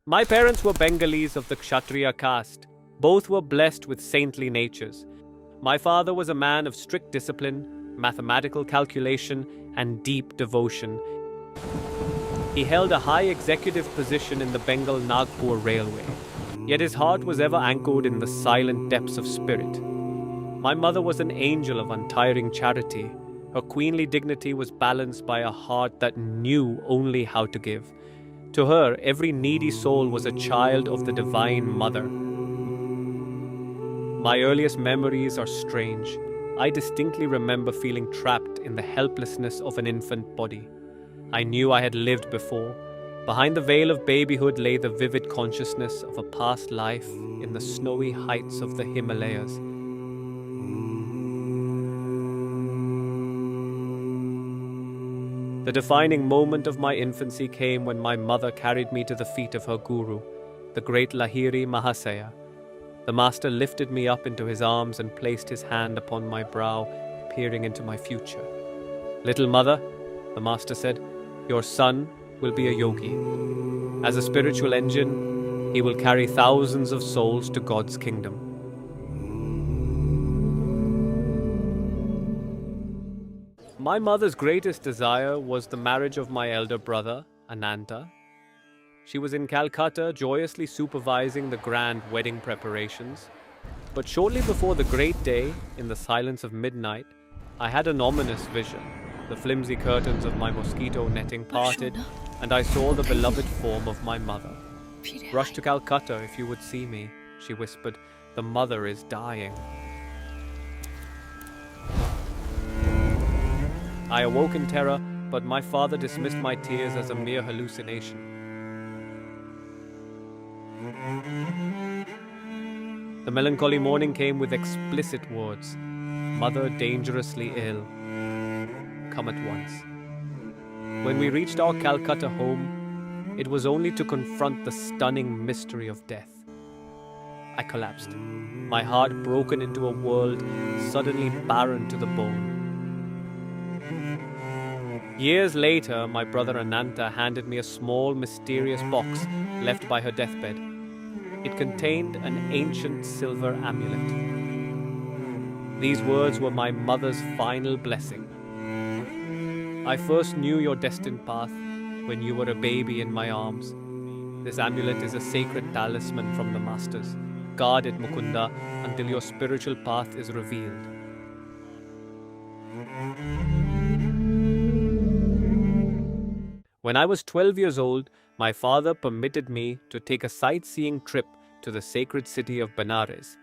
My parents were Bengalis of the Kshatriya caste. Both were blessed with saintly natures. My father was a man of strict discipline, mathematical calculation, and deep devotion. He held a high executive position in the Bengal Nagpur Railway, yet his heart was ever anchored in the silent depths of spirit. My mother was an angel of untiring charity. Her queenly dignity was balanced by a heart that knew only how to give. To her, every needy soul was a child of the Divine Mother. My earliest memories are strange. I distinctly remember feeling trapped in the helplessness of an infant body. I knew I had lived before. Behind the veil of babyhood lay the vivid consciousness of a past life in the snowy heights of the Himalayas. The defining moment of my infancy came when my mother carried me to the feet of her guru, the great Lahiri Mahasaya. The master lifted me up into his arms and placed his hand upon my brow, peering into my future. "Little mother," the master said, "your son will be a yogi. As a spiritual engine, he will carry thousands of souls to God's kingdom." My mother's greatest desire was the marriage of my elder brother, Ananta. She was in Calcutta joyously supervising the grand wedding preparations. But shortly before the great day, in the silence of midnight, I had an ominous vision. The flimsy curtains of my mosquito netting parted, and I saw the beloved form of my mother. "Rush to Calcutta if you would see me," she whispered. "The mother is dying." I awoke in terror, but my father dismissed my tears as a mere hallucination. The melancholy morning came with explicit words. "Mother dangerously ill. Come at once." When we reached our Calcutta home, it was only to confront the stunning mystery of death. I collapsed, my heart broken into a world suddenly barren to the bone. Years later, my brother Ananta handed me a small, mysterious box left by her deathbed. It contained an ancient silver amulet. These words were my mother's final blessing. "I first knew your destined path when you were a baby in my arms. This amulet is a sacred talisman from the masters. Guard it, Mukunda, until your spiritual path is revealed." When I was 12 years old, my father permitted me to take a sightseeing trip to the sacred city of Benares.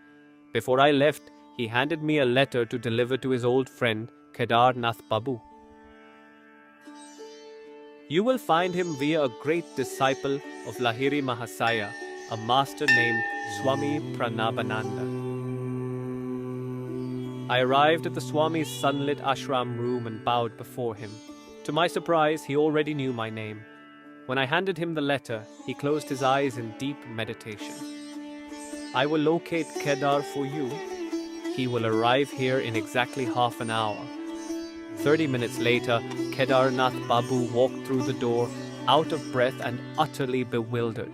Before I left, he handed me a letter to deliver to his old friend, Kedarnath Babu. "You will find him via a great disciple of Lahiri Mahasaya, a master named Swami Pranabananda." I arrived at the Swami's sunlit ashram room and bowed before him. To my surprise, he already knew my name. When I handed him the letter, he closed his eyes in deep meditation. "I will locate Kedar for you. He will arrive here in exactly half an hour." 30 minutes later, Kedarnath Babu walked through the door, out of breath and utterly bewildered.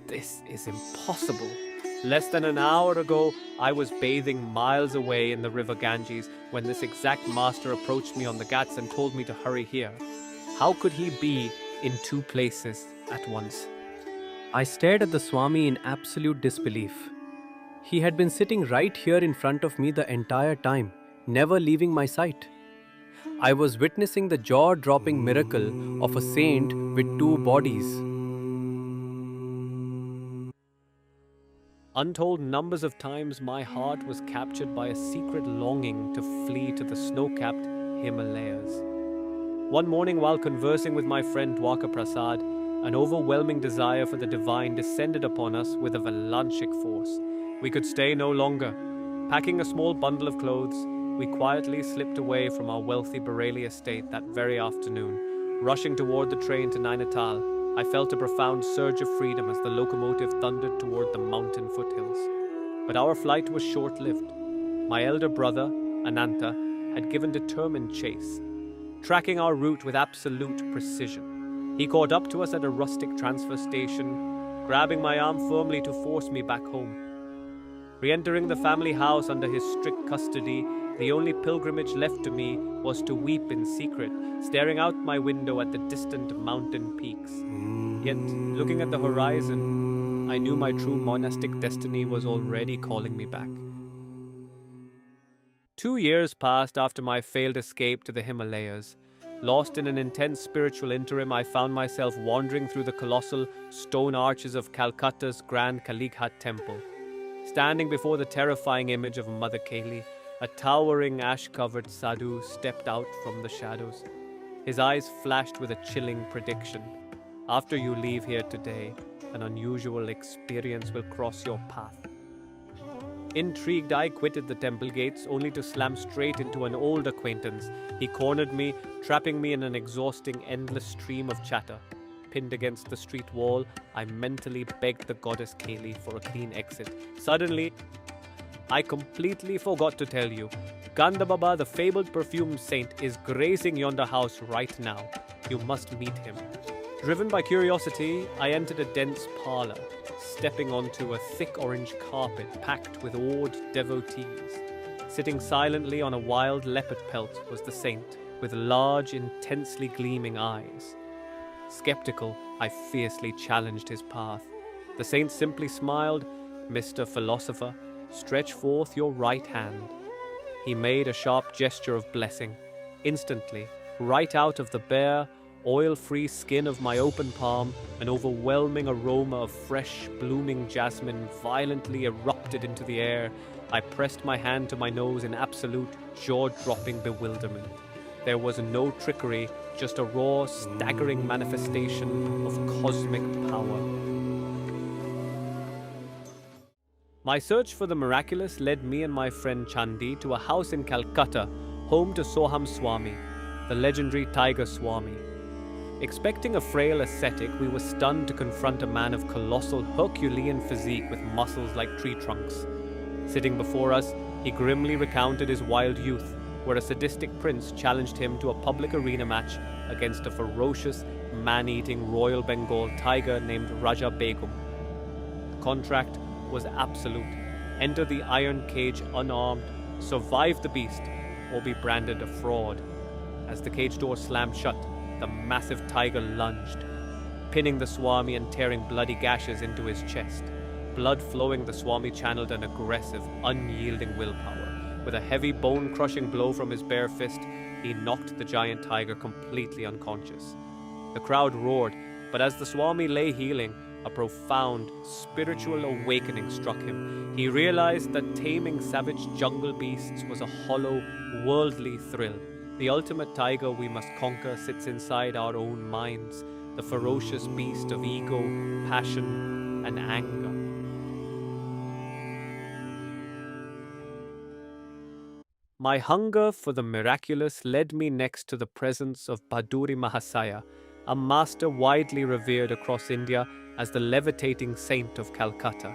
"This is impossible. Less than an hour ago, I was bathing miles away in the river Ganges when this exact master approached me on the ghats and told me to hurry here. How could he be in two places at once?" I stared at the Swami in absolute disbelief. He had been sitting right here in front of me the entire time, never leaving my sight. I was witnessing the jaw-dropping miracle of a saint with two bodies. Untold numbers of times my heart was captured by a secret longing to flee to the snow-capped Himalayas. One morning while conversing with my friend Dwaka Prasad, an overwhelming desire for the divine descended upon us with a valanchic force. We could stay no longer. Packing a small bundle of clothes, we quietly slipped away from our wealthy Bareilly estate that very afternoon. Rushing toward the train to Nainital, I felt a profound surge of freedom as the locomotive thundered toward the mountain foothills. But our flight was short-lived. My elder brother, Ananta, had given determined chase, tracking our route with absolute precision. He caught up to us at a rustic transfer station, grabbing my arm firmly to force me back home. Re-entering the family house under his strict custody, the only pilgrimage left to me was to weep in secret, staring out my window at the distant mountain peaks. Yet, looking at the horizon, I knew my true monastic destiny was already calling me back. 2 years passed after my failed escape to the Himalayas. Lost in an intense spiritual interim, I found myself wandering through the colossal stone arches of Calcutta's Grand Kalighat Temple. Standing before the terrifying image of Mother Kali, a towering ash-covered sadhu stepped out from the shadows. His eyes flashed with a chilling prediction. After you leave here today, an unusual experience will cross your path. Intrigued, I quitted the temple gates only to slam straight into an old acquaintance. He cornered me, trapping me in an exhausting, endless stream of chatter. Pinned against the street wall, I mentally begged the goddess Kali for a clean exit. Suddenly, I completely forgot to tell you. Ganda Baba, the fabled perfume saint, is gracing yonder house right now. You must meet him. Driven by curiosity, I entered a dense parlor, stepping onto a thick orange carpet packed with awed devotees. Sitting silently on a wild leopard pelt was the saint, with large, intensely gleaming eyes. Skeptical, I fiercely challenged his path. The saint simply smiled. "Mr. Philosopher, stretch forth your right hand." He made a sharp gesture of blessing. Instantly, right out of the bare, oil-free skin of my open palm, an overwhelming aroma of fresh, blooming jasmine violently erupted into the air. I pressed my hand to my nose in absolute, jaw-dropping bewilderment. There was no trickery, just a raw, staggering manifestation of cosmic power. My search for the miraculous led me and my friend Chandi to a house in Calcutta, home to Soham Swami, the legendary Tiger Swami. Expecting a frail ascetic, we were stunned to confront a man of colossal Herculean physique with muscles like tree trunks. Sitting before us, he grimly recounted his wild youth, where a sadistic prince challenged him to a public arena match against a ferocious, man-eating Royal Bengal tiger named Raja Begum. The contract was absolute. Enter the iron cage unarmed, survive the beast, or be branded a fraud. As the cage door slammed shut, the massive tiger lunged, pinning the Swami and tearing bloody gashes into his chest. Blood flowing, the Swami channeled an aggressive, unyielding willpower. With a heavy, bone-crushing blow from his bare fist, he knocked the giant tiger completely unconscious. The crowd roared, but as the Swami lay healing, a profound, spiritual awakening struck him. He realized that taming savage jungle beasts was a hollow, worldly thrill. The ultimate tiger we must conquer sits inside our own minds, the ferocious beast of ego, passion, and anger. My hunger for the miraculous led me next to the presence of Bhaduri Mahasaya, a master widely revered across India as the levitating saint of Calcutta.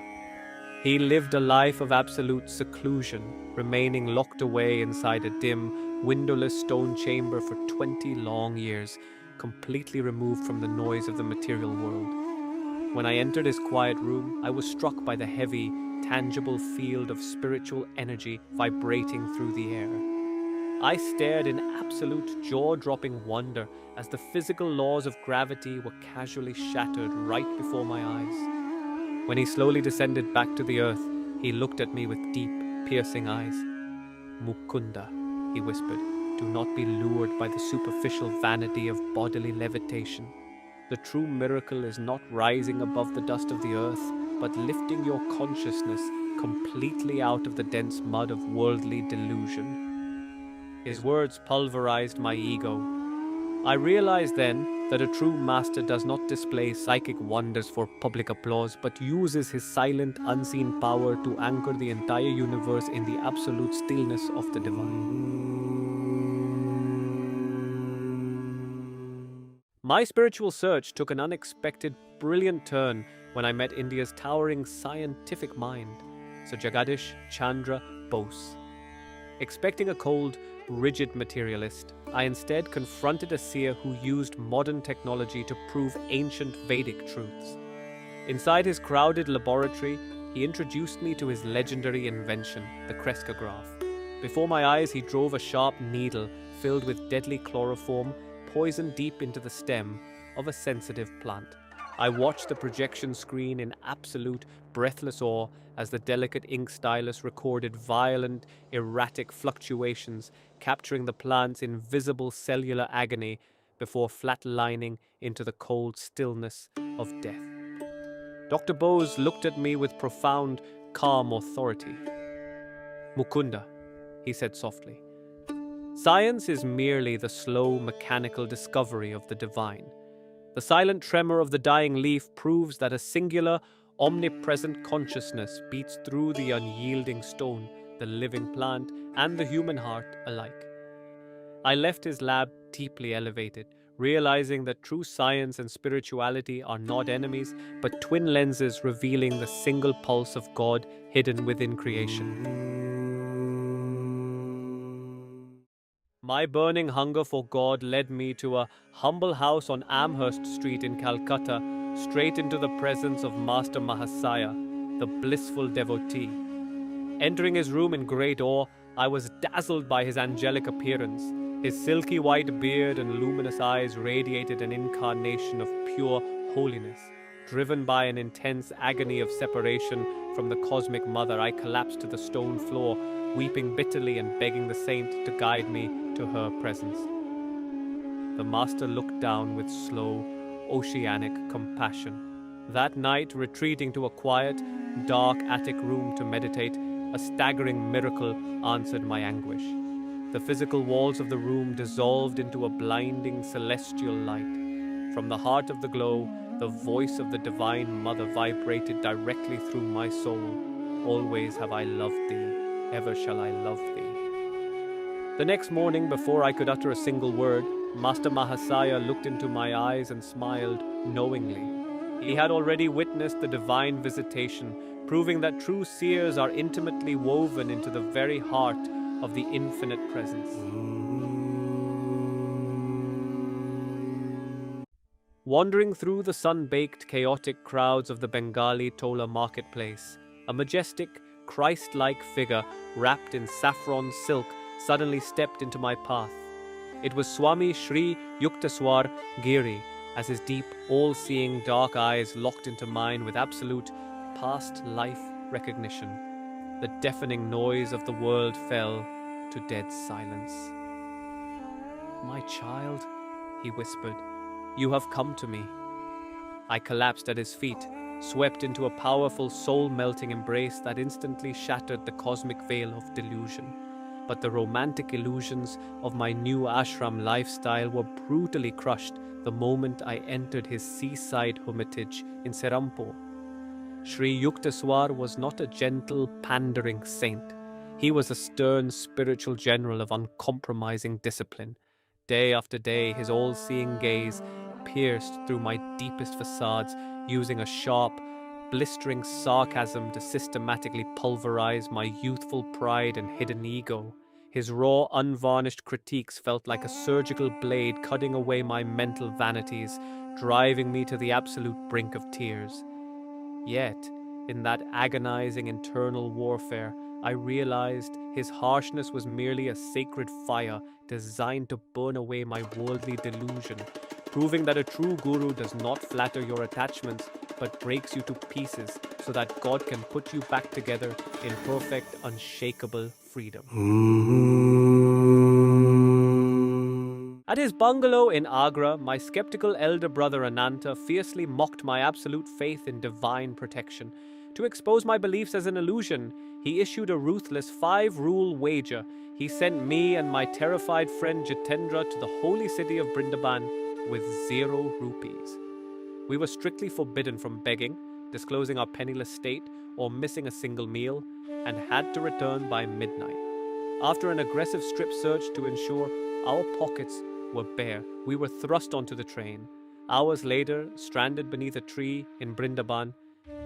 He lived a life of absolute seclusion, remaining locked away inside a dim, windowless stone chamber for 20 long years, completely removed from the noise of the material world. When I entered his quiet room, I was struck by the heavy, tangible field of spiritual energy vibrating through the air. I stared in absolute jaw-dropping wonder as the physical laws of gravity were casually shattered right before my eyes. When he slowly descended back to the earth, he looked at me with deep, piercing eyes. "Mukunda," he whispered, "do not be lured by the superficial vanity of bodily levitation. The true miracle is not rising above the dust of the earth, but lifting your consciousness completely out of the dense mud of worldly delusion." His words pulverized my ego. I realized then that a true master does not display psychic wonders for public applause, but uses his silent, unseen power to anchor the entire universe in the absolute stillness of the divine. My spiritual search took an unexpected, brilliant turn when I met India's towering scientific mind, Sir Jagadish, Chandra, Bose. Expecting a cold, rigid materialist, I instead confronted a seer who used modern technology to prove ancient Vedic truths. Inside his crowded laboratory, he introduced me to his legendary invention, the crescograph. Before my eyes, he drove a sharp needle filled with deadly chloroform, poisoned deep into the stem of a sensitive plant. I watched the projection screen in absolute, breathless awe as the delicate ink stylus recorded violent, erratic fluctuations, capturing the plant's invisible cellular agony before flatlining into the cold stillness of death. Dr. Bose looked at me with profound, calm authority. "Mukunda," he said softly, "science is merely the slow, mechanical discovery of the divine. The silent tremor of the dying leaf proves that a singular, omnipresent consciousness beats through the unyielding stone, the living plant, and the human heart alike." I left his lab deeply elevated, realizing that true science and spirituality are not enemies, but twin lenses revealing the single pulse of God hidden within creation. My burning hunger for God led me to a humble house on Amherst Street in Calcutta, straight into the presence of Master Mahasaya, the blissful devotee. Entering his room in great awe, I was dazzled by his angelic appearance. His silky white beard and luminous eyes radiated an incarnation of pure holiness. Driven by an intense agony of separation from the cosmic mother, I collapsed to the stone floor, weeping bitterly and begging the saint to guide me to her presence. The master looked down with slow, oceanic compassion. That night, retreating to a quiet, dark attic room to meditate, a staggering miracle answered my anguish. The physical walls of the room dissolved into a blinding celestial light. From the heart of the glow, the voice of the Divine Mother vibrated directly through my soul. "Always have I loved thee, ever shall I love thee." The next morning, before I could utter a single word, Master Mahasaya looked into my eyes and smiled knowingly. He had already witnessed the divine visitation, proving that true seers are intimately woven into the very heart of the infinite presence. Wandering through the sun-baked, chaotic crowds of the Bengali Tola marketplace, a majestic, Christ-like figure wrapped in saffron silk suddenly stepped into my path. It was Swami Sri Yukteswar Giri, as his deep, all-seeing dark eyes locked into mine with absolute past life recognition. The deafening noise of the world fell to dead silence. "My child," he whispered, "you have come to me." I collapsed at his feet, swept into a powerful soul-melting embrace that instantly shattered the cosmic veil of delusion. But the romantic illusions of my new ashram lifestyle were brutally crushed the moment I entered his seaside hermitage in Serampore. Sri Yukteswar was not a gentle, pandering saint. He was a stern spiritual general of uncompromising discipline. Day after day, his all-seeing gaze pierced through my deepest facades, using a sharp, blistering sarcasm to systematically pulverize my youthful pride and hidden ego. His raw, unvarnished critiques felt like a surgical blade cutting away my mental vanities, driving me to the absolute brink of tears. Yet, in that agonizing internal warfare, I realized his harshness was merely a sacred fire designed to burn away my worldly delusion, proving that a true guru does not flatter your attachments but breaks you to pieces so that God can put you back together in perfect, unshakable freedom. At his bungalow in Agra, my skeptical elder brother Ananta fiercely mocked my absolute faith in divine protection. To expose my beliefs as an illusion, he issued a ruthless 5-rule wager. He sent me and my terrified friend Jitendra to the holy city of Brindaban with 0 rupees. We were strictly forbidden from begging, disclosing our penniless state, or missing a single meal, and had to return by midnight. After an aggressive strip search to ensure our pockets were bare, we were thrust onto the train. Hours later, stranded beneath a tree in Brindaban,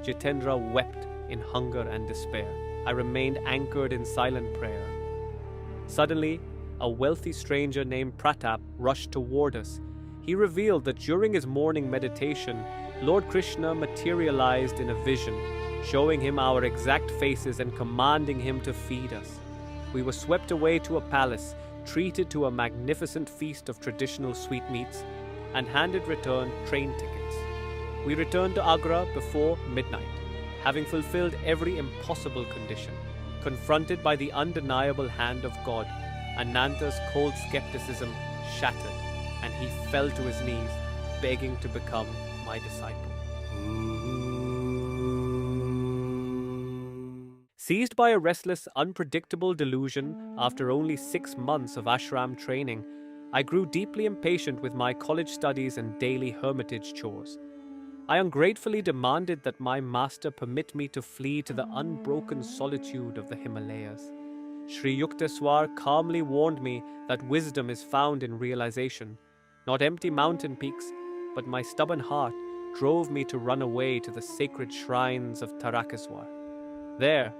Jitendra wept in hunger and despair. I remained anchored in silent prayer. Suddenly, a wealthy stranger named Pratap rushed toward us. he revealed that during his morning meditation, Lord Krishna materialized in a vision, showing him our exact faces and commanding him to feed us. We were swept away to a palace, treated to a magnificent feast of traditional sweetmeats, and handed return train tickets. We returned to Agra before midnight, having fulfilled every impossible condition. Confronted by the undeniable hand of God, Ananta's cold skepticism shattered, and he fell to his knees, begging to become my disciple. Seized by a restless, unpredictable delusion after only 6 months of ashram training, I grew deeply impatient with my college studies and daily hermitage chores. I ungratefully demanded that my master permit me to flee to the unbroken solitude of the Himalayas. Sri Yukteswar calmly warned me that wisdom is found in realization, not empty mountain peaks, but my stubborn heart drove me to run away to the sacred shrines of Tarakeswar. There,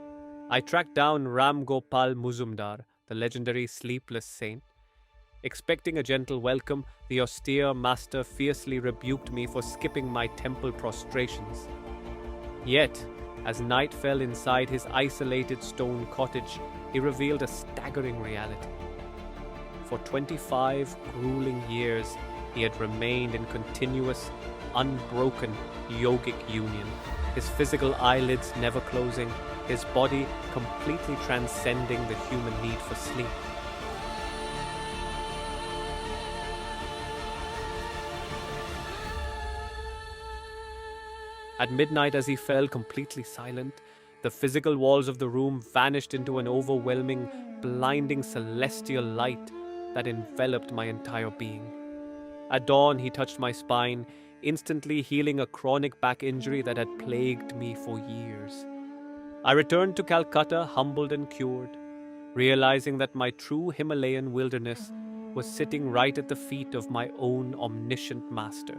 I tracked down Ram Gopal Muzumdar, the legendary sleepless saint. Expecting a gentle welcome, the austere master fiercely rebuked me for skipping my temple prostrations. Yet, as night fell inside his isolated stone cottage, he revealed a staggering reality. For 25 grueling years, he had remained in continuous, unbroken yogic union, his physical eyelids never closing, his body completely transcending the human need for sleep. At midnight, as he fell completely silent, the physical walls of the room vanished into an overwhelming, blinding celestial light that enveloped my entire being. At dawn, he touched my spine, instantly healing a chronic back injury that had plagued me for years. I returned to Calcutta humbled and cured, realizing that my true Himalayan wilderness was sitting right at the feet of my own omniscient master.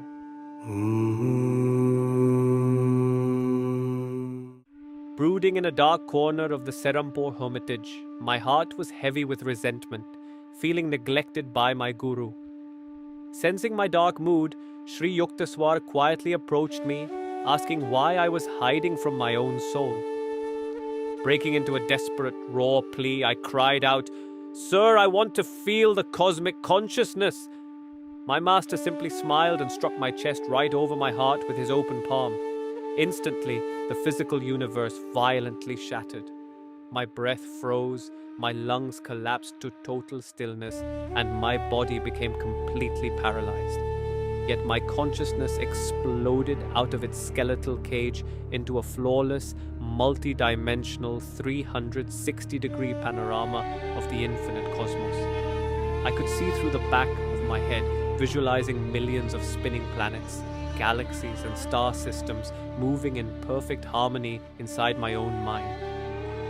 Brooding in a dark corner of the Serampore hermitage, my heart was heavy with resentment, feeling neglected by my guru. Sensing my dark mood, Sri Yukteswar quietly approached me, asking why I was hiding from my own soul. Breaking into a desperate, raw plea, I cried out, "Sir, I want to feel the cosmic consciousness." My master simply smiled and struck my chest right over my heart with his open palm. Instantly, the physical universe violently shattered. My breath froze, my lungs collapsed to total stillness, and my body became completely paralyzed. Yet my consciousness exploded out of its skeletal cage into a flawless, multi-dimensional 360-degree panorama of the infinite cosmos. I could see through the back of my head, visualizing millions of spinning planets, galaxies and star systems moving in perfect harmony inside my own mind.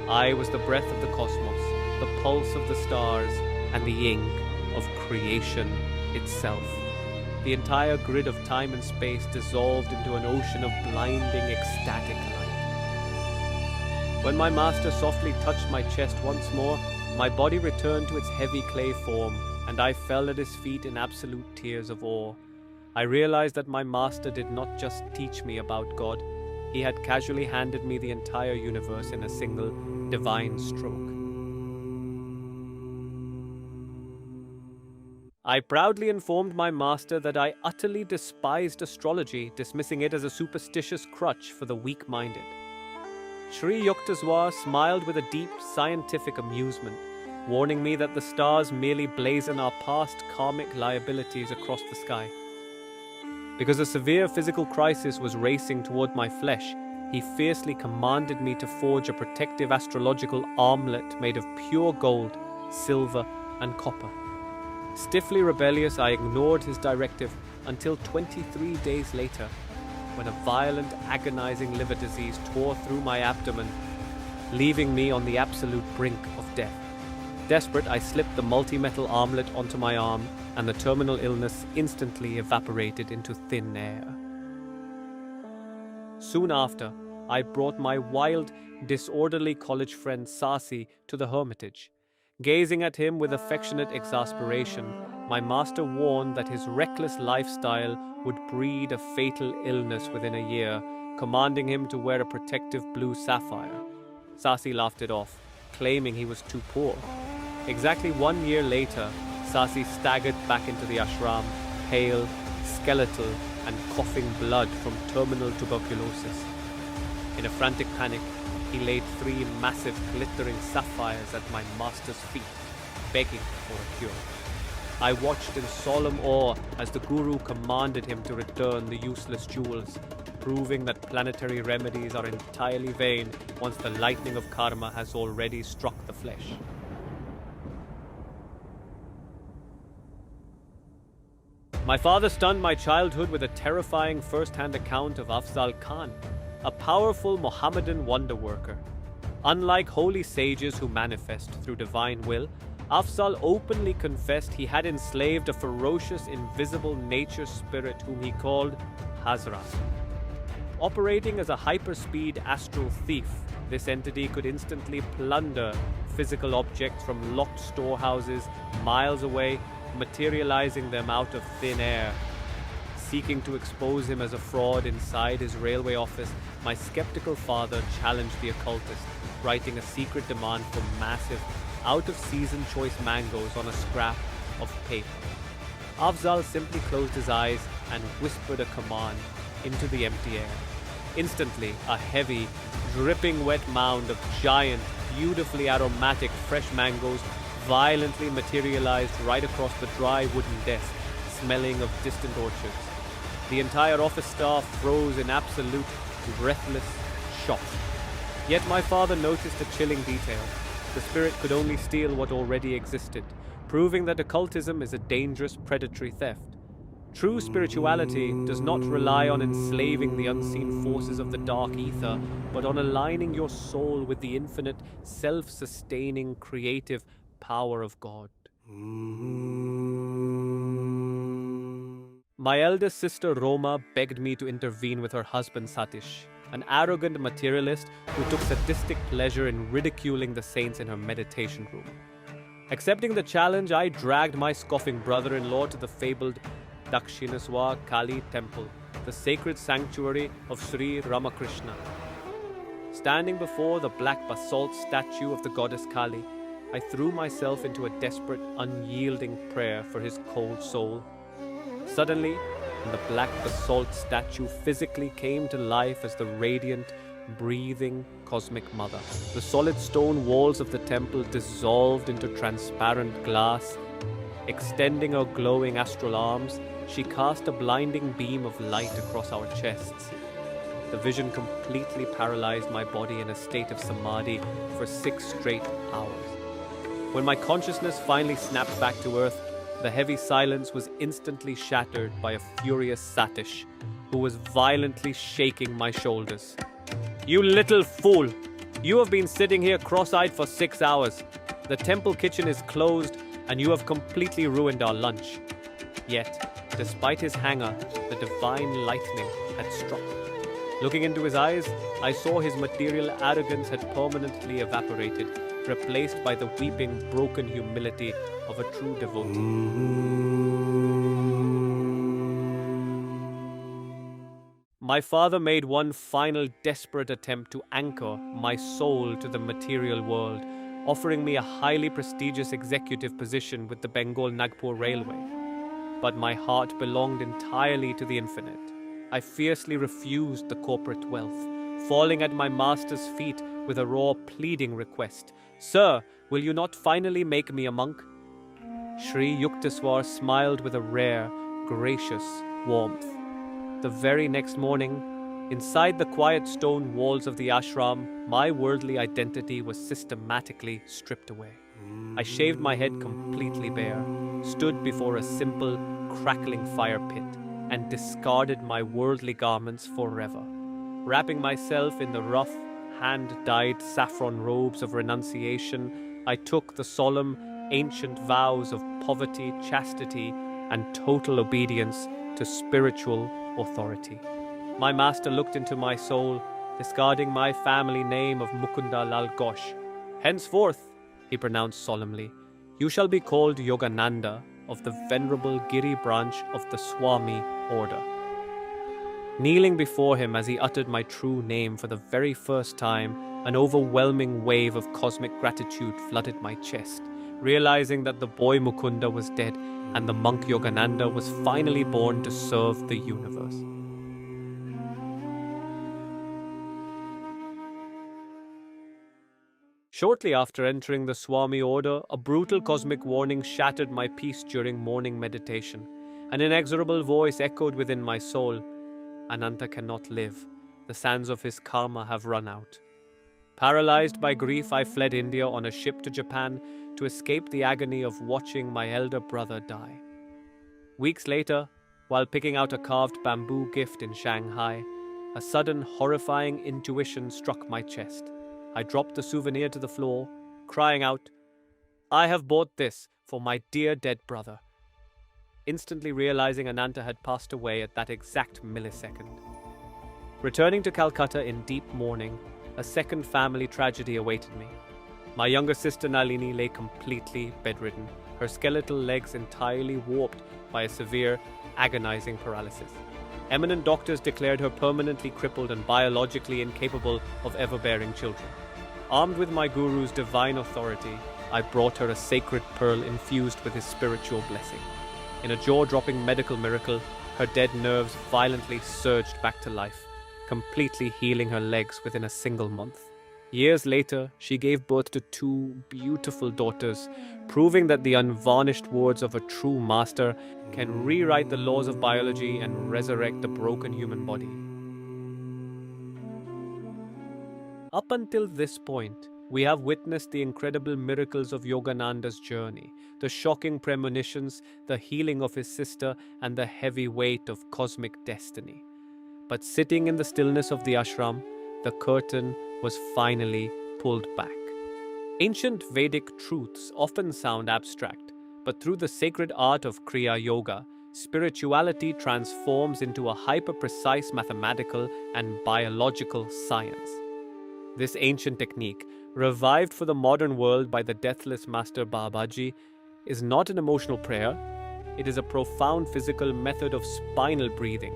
I was the breath of the cosmos, the pulse of the stars, and the ink of creation itself. The entire grid of time and space dissolved into an ocean of blinding, ecstatic light. When my master softly touched my chest once more, my body returned to its heavy clay form, and I fell at his feet in absolute tears of awe. I realized that my master did not just teach me about God, he had casually handed me the entire universe in a single divine stroke. I proudly informed my master that I utterly despised astrology, dismissing it as a superstitious crutch for the weak-minded. Sri Yukteswar smiled with a deep scientific amusement, warning me that the stars merely blazon our past karmic liabilities across the sky. Because a severe physical crisis was racing toward my flesh, he fiercely commanded me to forge a protective astrological armlet made of pure gold, silver, and copper. Stiffly rebellious, I ignored his directive until 23 days later, when a violent, agonizing liver disease tore through my abdomen, leaving me on the absolute brink of death. Desperate, I slipped the multi-metal armlet onto my arm, and the terminal illness instantly evaporated into thin air. Soon after, I brought my wild, disorderly college friend Sasi to the hermitage. Gazing at him with affectionate exasperation, my master warned that his reckless lifestyle would breed a fatal illness within a year, commanding him to wear a protective blue sapphire. Sasi laughed it off, claiming he was too poor. Exactly 1 year later, Sasi staggered back into the ashram, pale, skeletal, and coughing blood from terminal tuberculosis. In a frantic panic, he laid 3 massive glittering sapphires at my master's feet, begging for a cure. I watched in solemn awe as the guru commanded him to return the useless jewels, proving that planetary remedies are entirely vain once the lightning of karma has already struck the flesh. My father stunned my childhood with a terrifying first-hand account of Afzal Khan, a powerful Mohammedan wonder worker. Unlike holy sages who manifest through divine will, Afzal openly confessed he had enslaved a ferocious, invisible nature spirit whom he called Hazra. Operating as a hyperspeed astral thief, this entity could instantly plunder physical objects from locked storehouses miles away, materializing them out of thin air. Seeking to expose him as a fraud inside his railway office, my skeptical father challenged the occultist, writing a secret demand for massive, out-of-season choice mangoes on a scrap of paper. Afzal simply closed his eyes and whispered a command into the empty air. Instantly, a heavy, dripping wet mound of giant, beautifully aromatic fresh mangoes violently materialized right across the dry wooden desk, smelling of distant orchards. The entire office staff froze in absolute, breathless shock. Yet my father noticed a chilling detail. The spirit could only steal what already existed, proving that occultism is a dangerous predatory theft. True spirituality does not rely on enslaving the unseen forces of the dark ether, but on aligning your soul with the infinite, self-sustaining, creative power of God. My eldest sister Roma begged me to intervene with her husband Satish, an arrogant materialist who took sadistic pleasure in ridiculing the saints in her meditation room. Accepting the challenge, I dragged my scoffing brother-in-law to the fabled Dakshinaswar Kali temple, the sacred sanctuary of Sri Ramakrishna. Standing before the black basalt statue of the goddess Kali, I threw myself into a desperate, unyielding prayer for his cold soul. Suddenly, the black basalt statue physically came to life as the radiant, breathing cosmic mother. The solid stone walls of the temple dissolved into transparent glass. Extending her glowing astral arms, she cast a blinding beam of light across our chests. The vision completely paralyzed my body in a state of samadhi for 6 straight hours. When my consciousness finally snapped back to earth, the heavy silence was instantly shattered by a furious Satish, who was violently shaking my shoulders. "You little fool! You have been sitting here cross-eyed for 6 hours. The temple kitchen is closed, and you have completely ruined our lunch." Yet, despite his hanger, the divine lightning had struck. Looking into his eyes, I saw his material arrogance had permanently evaporated, replaced by the weeping, broken humility of a true devotee. My father made one final desperate attempt to anchor my soul to the material world, offering me a highly prestigious executive position with the Bengal Nagpur Railway. But my heart belonged entirely to the infinite. I fiercely refused the corporate wealth, falling at my master's feet with a raw pleading request. "Sir, will you not finally make me a monk?" Sri Yukteswar smiled with a rare, gracious warmth. The very next morning, inside the quiet stone walls of the ashram, my worldly identity was systematically stripped away. I shaved my head completely bare, stood before a simple, crackling fire pit, and discarded my worldly garments forever. Wrapping myself in the rough, hand-dyed saffron robes of renunciation, I took the solemn, ancient vows of poverty, chastity, and total obedience to spiritual authority. My master looked into my soul, discarding my family name of Mukunda Lal Ghosh. "Henceforth," he pronounced solemnly, "you shall be called Yogananda, of the venerable Giri branch of the Swami order. Kneeling before him as he uttered my true name for the very first time, an overwhelming wave of cosmic gratitude flooded my chest, realizing that the boy Mukunda was dead and the monk Yogananda was finally born to serve the universe. Shortly after entering the Swami order, a brutal cosmic warning shattered my peace during morning meditation. An inexorable voice echoed within my soul. Ananta cannot live. The sands of his karma have run out. Paralyzed by grief, I fled India on a ship to Japan to escape the agony of watching my elder brother die. Weeks later, while picking out a carved bamboo gift in Shanghai, a sudden horrifying intuition struck my chest. I dropped the souvenir to the floor, crying out, "I have bought this for my dear dead brother," instantly realizing Ananta had passed away at that exact millisecond. Returning to Calcutta in deep mourning, a second family tragedy awaited me. My younger sister Nalini lay completely bedridden, her skeletal legs entirely warped by a severe, agonizing paralysis. Eminent doctors declared her permanently crippled and biologically incapable of ever bearing children. Armed with my guru's divine authority, I brought her a sacred pearl infused with his spiritual blessing. In a jaw-dropping medical miracle, her dead nerves violently surged back to life, completely healing her legs within a single month. Years later, she gave birth to 2 beautiful daughters, proving that the unvarnished words of a true master can rewrite the laws of biology and resurrect the broken human body. Up until this point, we have witnessed the incredible miracles of Yogananda's journey, the shocking premonitions, the healing of his sister, and the heavy weight of cosmic destiny. But sitting in the stillness of the ashram, the curtain was finally pulled back. Ancient Vedic truths often sound abstract, but through the sacred art of Kriya Yoga, spirituality transforms into a hyper-precise mathematical and biological science. This ancient technique, revived for the modern world by the deathless master Babaji, is not an emotional prayer. It is a profound physical method of spinal breathing.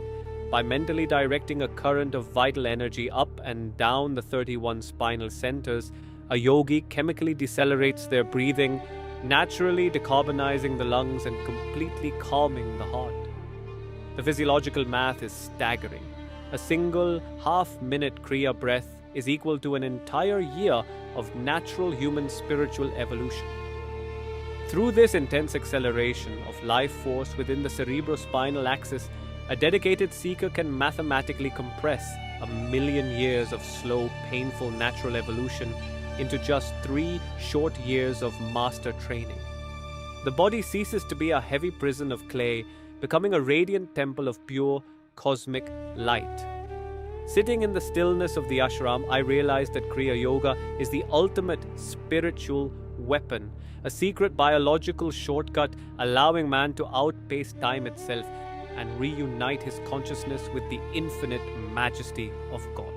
By mentally directing a current of vital energy up and down the 31 spinal centers, a yogi chemically decelerates their breathing, naturally decarbonizing the lungs and completely calming the heart. The physiological math is staggering. A single half-minute Kriya breath is equal to an entire year of natural human spiritual evolution. Through this intense acceleration of life force within the cerebrospinal axis, a dedicated seeker can mathematically compress 1,000,000 years of slow, painful natural evolution into just 3 short years of master training. The body ceases to be a heavy prison of clay, becoming a radiant temple of pure cosmic light. Sitting in the stillness of the ashram, I realized that Kriya Yoga is the ultimate spiritual weapon, a secret biological shortcut allowing man to outpace time itself and reunite his consciousness with the infinite majesty of God.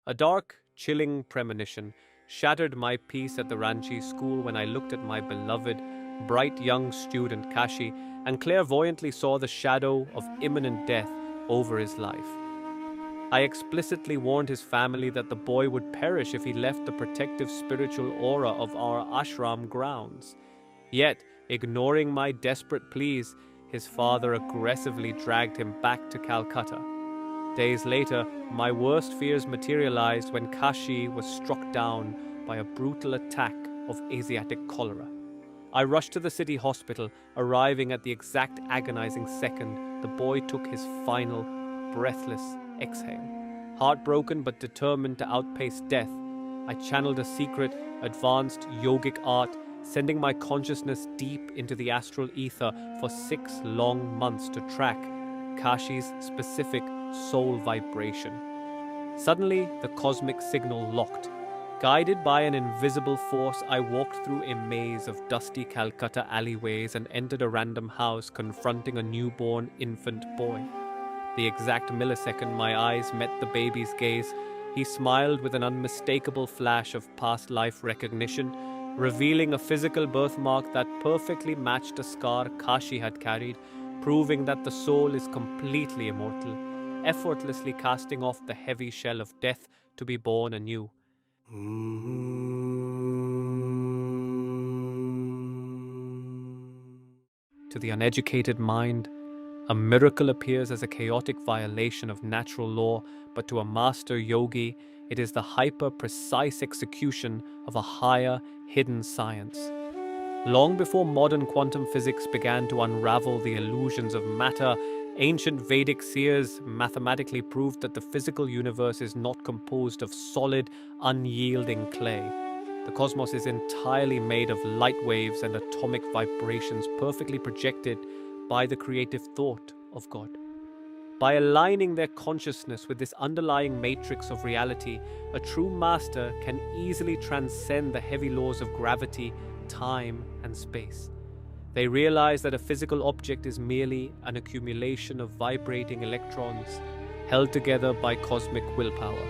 A dark, chilling premonition shattered my peace at the Ranchi school when I looked at my beloved, bright young student Kashi and clairvoyantly saw the shadow of imminent death over his life. I explicitly warned his family that the boy would perish if he left the protective spiritual aura of our ashram grounds. Yet, ignoring my desperate pleas, his father aggressively dragged him back to Calcutta. Days later, my worst fears materialized when Kashi was struck down by a brutal attack of Asiatic cholera. I rushed to the city hospital, arriving at the exact agonizing second the boy took his final, breathless exhale. Heartbroken but determined to outpace death, I channeled a secret, advanced yogic art, sending my consciousness deep into the astral ether for 6 long months to track Kashi's specific soul vibration. Suddenly, the cosmic signal locked. Guided by an invisible force, I walked through a maze of dusty Calcutta alleyways and entered a random house confronting a newborn infant boy. The exact millisecond my eyes met the baby's gaze, He smiled with an unmistakable flash of past life recognition, revealing a physical birthmark that perfectly matched a scar Kashi had carried, proving that the soul is completely immortal, effortlessly casting off the heavy shell of death to be born anew. To the uneducated mind, a miracle appears as a chaotic violation of natural law, but to a master yogi, it is the hyper-precise execution of a higher, hidden science. Long before modern quantum physics began to unravel the illusions of matter, ancient Vedic seers mathematically proved that the physical universe is not composed of solid, unyielding clay. The cosmos is entirely made of light waves and atomic vibrations perfectly projected by the creative thought of God. By aligning their consciousness with this underlying matrix of reality, a true master can easily transcend the heavy laws of gravity, time, and space. They realize that a physical object is merely an accumulation of vibrating electrons held together by cosmic willpower.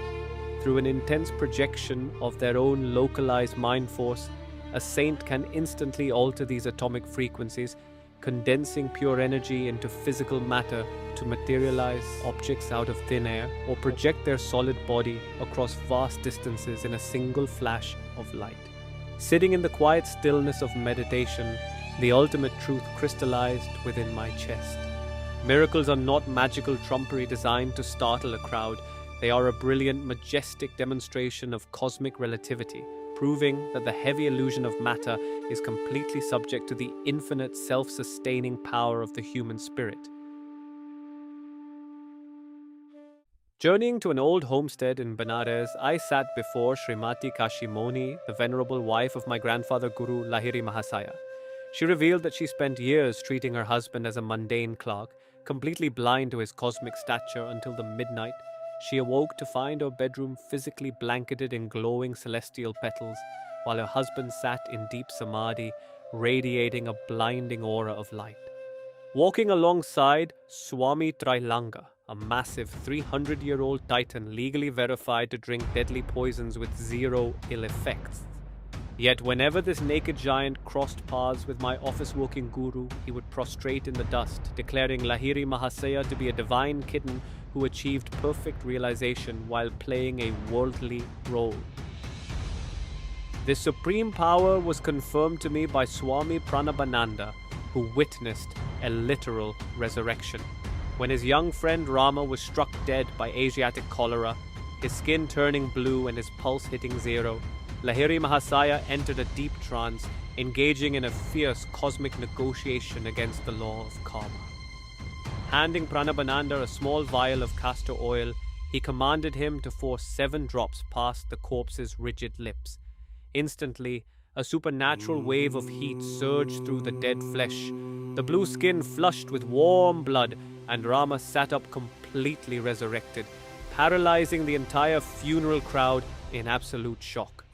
Through an intense projection of their own localized mind force, a saint can instantly alter these atomic frequencies, condensing pure energy into physical matter to materialize objects out of thin air or project their solid body across vast distances in a single flash of light. Sitting in the quiet stillness of meditation, the ultimate truth crystallized within my chest. Miracles are not magical trumpery designed to startle a crowd. They are a brilliant, majestic demonstration of cosmic relativity, proving that the heavy illusion of matter is completely subject to the infinite self-sustaining power of the human spirit. Journeying to an old homestead in Benares, I sat before Srimati Kashimoni, the venerable wife of my grandfather Guru Lahiri Mahasaya. She revealed that she spent years treating her husband as a mundane clerk, completely blind to his cosmic stature until the midnight. She awoke to find her bedroom physically blanketed in glowing celestial petals, while her husband sat in deep samadhi, radiating a blinding aura of light. Walking alongside Swami Trailanga, a massive 300-year-old titan legally verified to drink deadly poisons with zero ill effects. Yet whenever this naked giant crossed paths with my office-walking guru, he would prostrate in the dust, declaring Lahiri Mahasaya to be a divine kitten who achieved perfect realization while playing a worldly role. This supreme power was confirmed to me by Swami Pranabananda, who witnessed a literal resurrection. When his young friend Rama was struck dead by Asiatic cholera, his skin turning blue and his pulse hitting zero, Lahiri Mahasaya entered a deep trance, engaging in a fierce cosmic negotiation against the law of karma. Handing Pranabananda a small vial of castor oil, he commanded him to force 7 drops past the corpse's rigid lips. Instantly, a supernatural wave of heat surged through the dead flesh. The blue skin flushed with warm blood, and Rama sat up completely resurrected, paralyzing the entire funeral crowd in absolute shock.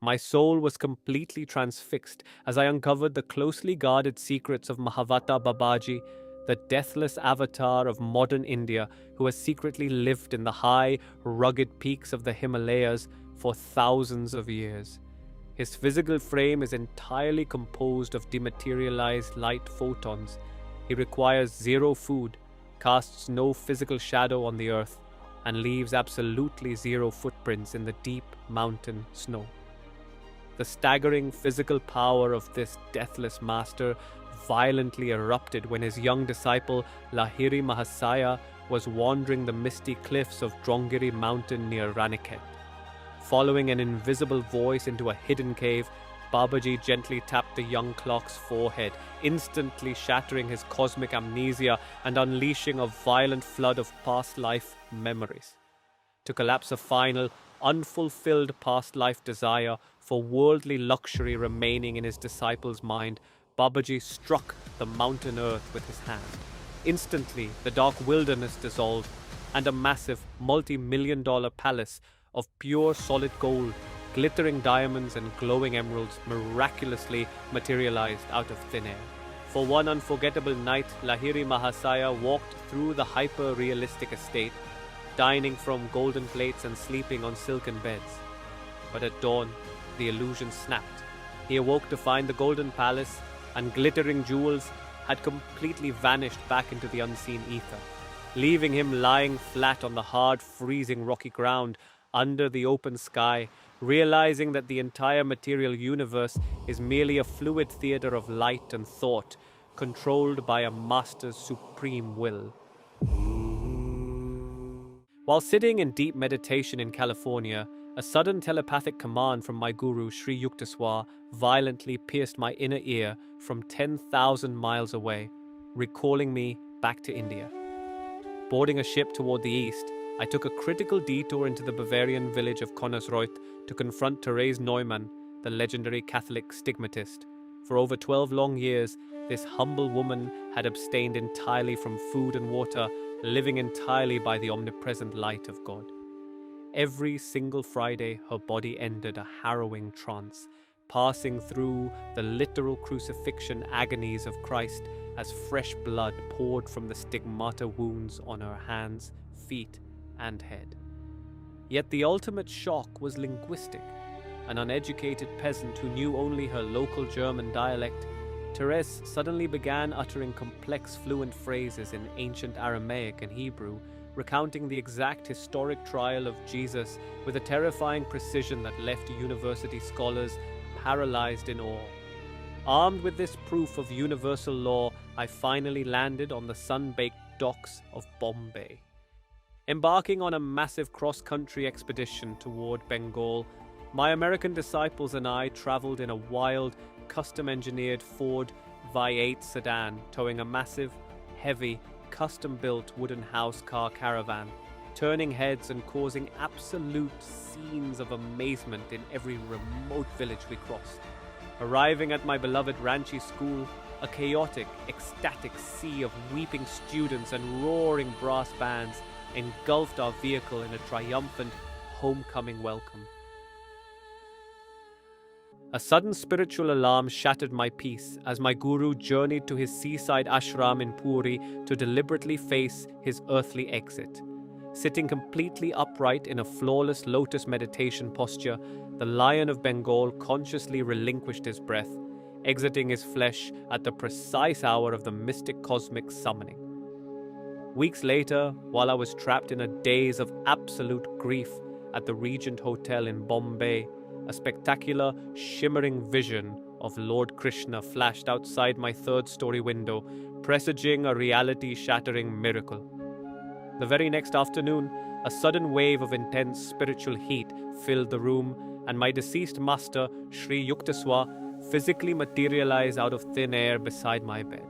My soul was completely transfixed as I uncovered the closely guarded secrets of Mahavatar Babaji, the deathless avatar of modern India who has secretly lived in the high, rugged peaks of the Himalayas for thousands of years. His physical frame is entirely composed of dematerialized light photons. He requires zero food, casts no physical shadow on the earth, and leaves absolutely zero footprints in the deep mountain snow. The staggering physical power of this deathless master violently erupted when his young disciple Lahiri Mahasaya was wandering the misty cliffs of Drongiri mountain near Raniket. Following an invisible voice into a hidden cave, Babaji gently tapped the young clerk's forehead, instantly shattering his cosmic amnesia and unleashing a violent flood of past life memories. To collapse a final, unfulfilled past life desire for worldly luxury remaining in his disciple's mind, Babaji struck the mountain earth with his hand. Instantly, the dark wilderness dissolved, and a massive, multi-million-dollar palace of pure solid gold, glittering diamonds and glowing emeralds miraculously materialized out of thin air. For one unforgettable night, Lahiri Mahasaya walked through the hyper-realistic estate, dining from golden plates and sleeping on silken beds. But at dawn, the illusion snapped. He awoke to find the golden palace and glittering jewels had completely vanished back into the unseen ether, leaving him lying flat on the hard, freezing rocky ground under the open sky, realizing that the entire material universe is merely a fluid theater of light and thought, controlled by a master's supreme will. While sitting in deep meditation in California, a sudden telepathic command from my guru Sri Yukteswar violently pierced my inner ear from 10,000 miles away, recalling me back to India. Boarding a ship toward the east, I took a critical detour into the Bavarian village of Konnersreuth to confront Therese Neumann, the legendary Catholic stigmatist. For over 12 long years, this humble woman had abstained entirely from food and water, living entirely by the omnipresent light of God. Every single Friday, her body entered a harrowing trance, passing through the literal crucifixion agonies of Christ as fresh blood poured from the stigmata wounds on her hands, feet, and head. Yet the ultimate shock was linguistic. An uneducated peasant who knew only her local German dialect, Therese suddenly began uttering complex fluent phrases in ancient Aramaic and Hebrew, recounting the exact historic trial of Jesus with a terrifying precision that left university scholars paralyzed in awe. Armed with this proof of universal law, I finally landed on the sun-baked docks of Bombay. Embarking on a massive cross-country expedition toward Bengal, my American disciples and I traveled in a wild, custom-engineered Ford V8 sedan, towing a massive, heavy, custom-built wooden house car caravan, turning heads and causing absolute scenes of amazement in every remote village we crossed. Arriving at my beloved Ranchi school, a chaotic, ecstatic sea of weeping students and roaring brass bands engulfed our vehicle in a triumphant homecoming welcome. A sudden spiritual alarm shattered my peace as my guru journeyed to his seaside ashram in Puri to deliberately face his earthly exit. Sitting completely upright in a flawless lotus meditation posture, the Lion of Bengal consciously relinquished his breath, exiting his flesh at the precise hour of the mystic cosmic summoning. Weeks later, while I was trapped in a daze of absolute grief at the Regent Hotel in Bombay, a spectacular, shimmering vision of Lord Krishna flashed outside my third-story window, presaging a reality-shattering miracle. The very next afternoon, a sudden wave of intense spiritual heat filled the room, and my deceased master, Sri Yukteswar, physically materialized out of thin air beside my bed.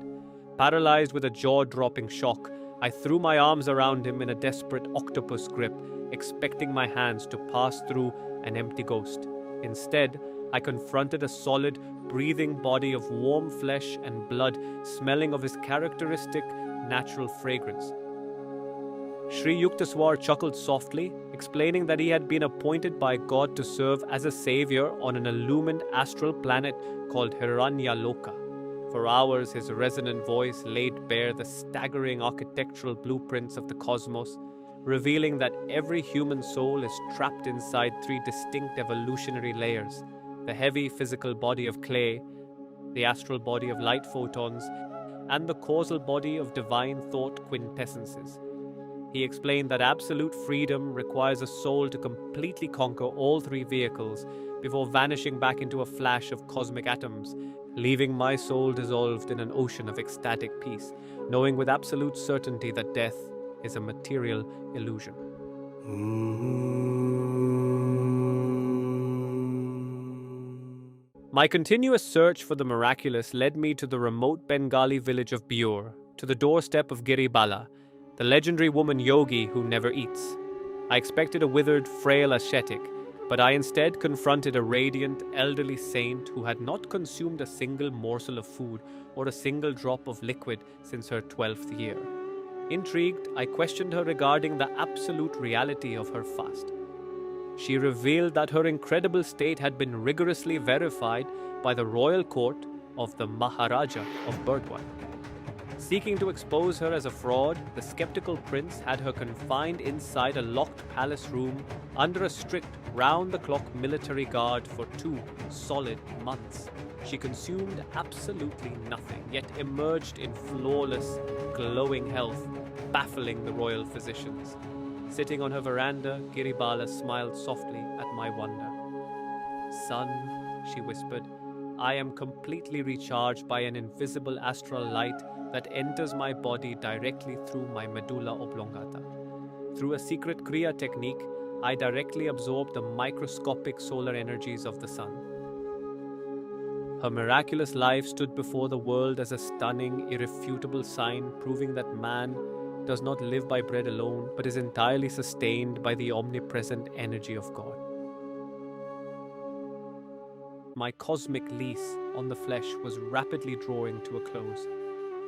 Paralyzed with a jaw-dropping shock, I threw my arms around him in a desperate octopus grip, expecting my hands to pass through an empty ghost. Instead, I confronted a solid, breathing body of warm flesh and blood, smelling of his characteristic, natural fragrance. Sri Yukteswar chuckled softly, explaining that he had been appointed by God to serve as a savior on an illumined astral planet called Hiranyaloka. For hours, his resonant voice laid bare the staggering architectural blueprints of the cosmos, revealing that every human soul is trapped inside three distinct evolutionary layers: the heavy physical body of clay, the astral body of light photons, and the causal body of divine thought quintessences. He explained that absolute freedom requires a soul to completely conquer all three vehicles before vanishing back into a flash of cosmic atoms, leaving my soul dissolved in an ocean of ecstatic peace, knowing with absolute certainty that death is a material illusion. My continuous search for the miraculous led me to the remote Bengali village of Biur, to the doorstep of Giribala, the legendary woman Yogi who never eats. I expected a withered, frail ascetic, but I instead confronted a radiant, elderly saint who had not consumed a single morsel of food or a single drop of liquid since her 12th year. Intrigued, I questioned her regarding the absolute reality of her fast. She revealed that her incredible state had been rigorously verified by the royal court of the Maharaja of Burdwan. Seeking to expose her as a fraud, the skeptical prince had her confined inside a locked palace room under a strict, round-the-clock military guard for 2 solid months. She consumed absolutely nothing, yet emerged in flawless, glowing health, baffling the royal physicians. Sitting on her veranda, Giribala smiled softly at my wonder. "Son," she whispered, "I am completely recharged by an invisible astral light that enters my body directly through my medulla oblongata. Through a secret Kriya technique, I directly absorb the microscopic solar energies of the sun." Her miraculous life stood before the world as a stunning, irrefutable sign proving that man does not live by bread alone, but is entirely sustained by the omnipresent energy of God. My cosmic lease on the flesh was rapidly drawing to a close.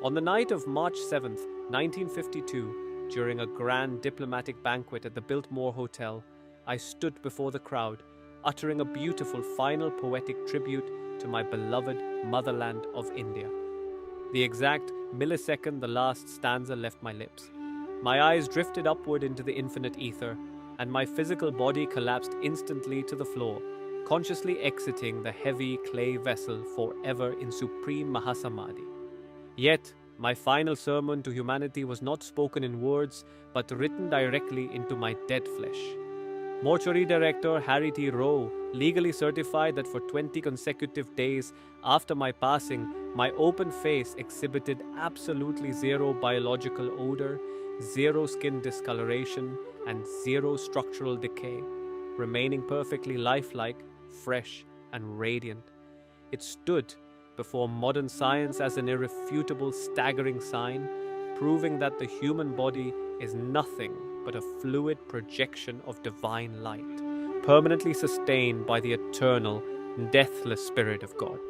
On the night of March 7th, 1952, during a grand diplomatic banquet at the Biltmore Hotel, I stood before the crowd, uttering a beautiful final poetic tribute to my beloved motherland of India. The exact millisecond the last stanza left my lips, my eyes drifted upward into the infinite ether, and my physical body collapsed instantly to the floor, consciously exiting the heavy clay vessel forever in supreme Mahasamadhi. Yet, my final sermon to humanity was not spoken in words, but written directly into my dead flesh. Mortuary Director Harry T. Rowe legally certified that for 20 consecutive days after my passing, my open face exhibited absolutely zero biological odor, zero skin discoloration, and zero structural decay, remaining perfectly lifelike, fresh, and radiant. It stood before modern science as an irrefutable, staggering sign, proving that the human body is nothing but a fluid projection of divine light, permanently sustained by the eternal, deathless Spirit of God.